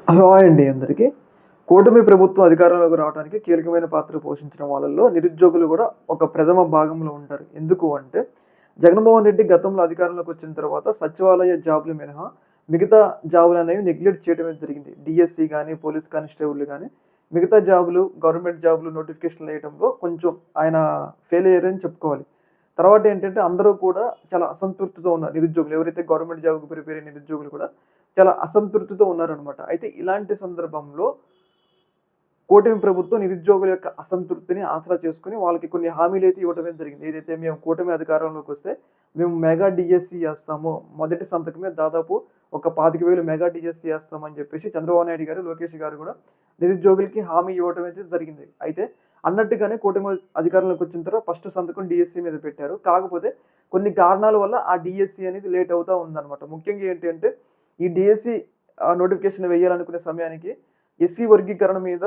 Hi అండి అందరికీ. కూటమి ప్రభుత్వం అధికారంలోకి రావడానికి కీలకమైన పాత్ర పోషించిన వాళ్ళలో నిరుద్యోగులు గూడా ఒక ప్రథమ భాగంలో ఉంటారు. ఎందుకు అంటే, జగన్‌మోహన్ రెడ్డి గతంలో అధికారంలోకి వచ్చిన తర్వాత సచివాలయ జాబ్‌లు మినహా మిగతా జాబులనేవి నెగ్లెక్ట్ చేయడమే జరిగింది. డీఎస్సీ గాని, పోలీస్ కానిస్టేబుల్ గాని, మిగతా జాబులు, గవర్నమెంట్ జాబులు నోటిఫికేషన్‌లేయటంలో కొంచెం ఆయన ఫెయిల్ అయ్యారని చెప్పుకోవాలి. తర్వాతేంటంటే అందరూ కూడా చాలా అసంతృప్తితో ఉన్నారు. నిరుద్యోగులు ఎవరైతే గవర్నమెంట్ జాబ్‌కి ప్రిపేర్ అయిన నిరుద్యోగులు కూడా చాలా అసంతృప్తితో ఉన్నారనమాట. అయితే ఇలాంటి సందర్భంలో కూటమి ప్రభుత్వం నిరుద్యోగుల యొక్క అసంతృప్తిని ఆసరా చేసుకొని వాళ్ళకి కొన్ని హామీలైతే ఇవ్వడమే జరిగింది. ఏదైతే మేము కూటమి అధికారంలోకొస్తే మేము మెగా డీఎస్సీ ఏస్తాము. మొదటి సంతకమే దాదాపు ఒక 25,000 మెగా డీఎస్సీ ఏస్తామని చెప్పేసి చంద్రబాబు నాయుడు గారు, లోకేష్ గారు కూడా నిరుద్యోగులకి హామీ ఇవ్వడం అయితే జరిగింది. అయితే అన్నట్టుగానే కూటమి అధికారంలోకి వచ్చిన తర్వాత ఫస్ట్ సంతకం డీఎస్సీ మీద పెట్టారు. కాకపోతే కొన్ని కారణాల వల్ల ఆ డీఎస్సీ అనేది లేట్ అవుతా ఉందన్నమాట. ముఖ్యంగా ఏంటి అంటే ఈ డీఎస్సీ నోటిఫికేషన్ వేయాలనుకునే సమయానికి ఎస్సీ వర్గీకరణ మీద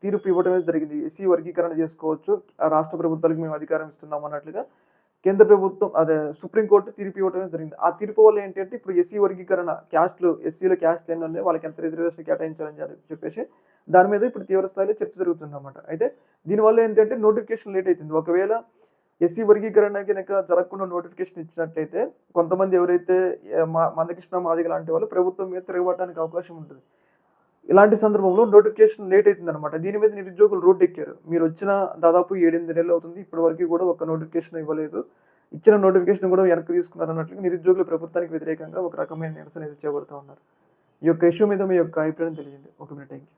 తీర్పు ఇవ్వడమే జరిగింది. ఎస్సీ వర్గీకరణ చేసుకోవచ్చు. రాష్ట్ర ప్రభుత్వాలకు మేము అధికారం ఇస్తున్నాం అన్నట్లుగా కేంద్ర ప్రభుత్వం సుప్రీం కోర్ట్ తీర్పు ఇవ్వడమే జరిగింది. ఆ తీర్పు వల్ల ఏంటంటే ఇప్పుడు ఎస్సీ వర్గీకరణ క్యాస్ట్‌లు ఎస్సీలో క్యాస్ట్‌లు ఎన్నున్నాయి వాళ్ళకి ఎంత రిజర్వేషన్ కేటాయించాలని చెప్పేసి దాని మీద ఇప్పుడు తీవ్ర స్థాయిలో చర్చ జరుగుతుందన్నమాట. అయితే దీనివల్ల ఏంటంటే నోటిఫికేషన్ లేట్ అయితుంది. ఒకవేళ ఎస్సీ వర్గీకరణ గనక జరగకుండా నోటిఫికేషన్ ఇచ్చినట్లయితే కొంతమంది ఎవరైతే మందకృష్ణ మాదిగ లాంటి వాళ్ళు ప్రభుత్వం మీద తిరగబడడానికి అవకాశం ఉంటుంది. ఇలాంటి సందర్భంలో నోటిఫికేషన్ లేట్ అయితుందనమాట. దీని మీద నిరుద్యోగులు రోడ్డెక్కారు. మీరొచ్చిన దాదాపు 7, 8 నెలలవుతుంది. ఇప్పటి వరకు కూడా ఒక్క నోటిఫికేషన్ ఇవ్వలేదు. ఇచ్చిన నోటిఫికేషన్ కూడా వెనక్కి తీసుకున్నారన్నట్లుగా నిరుద్యోగులు ప్రభుత్వానికి వ్యతిరేకంగా ఒక రకమైన నిరసన అయితే చేపడతా ఉన్నారు. ఈ యొక్క ఇష్యూ మీద మీ యొక్క అభిప్రాయం తెలియజేయండి. ఒక మినిట్. Thank you.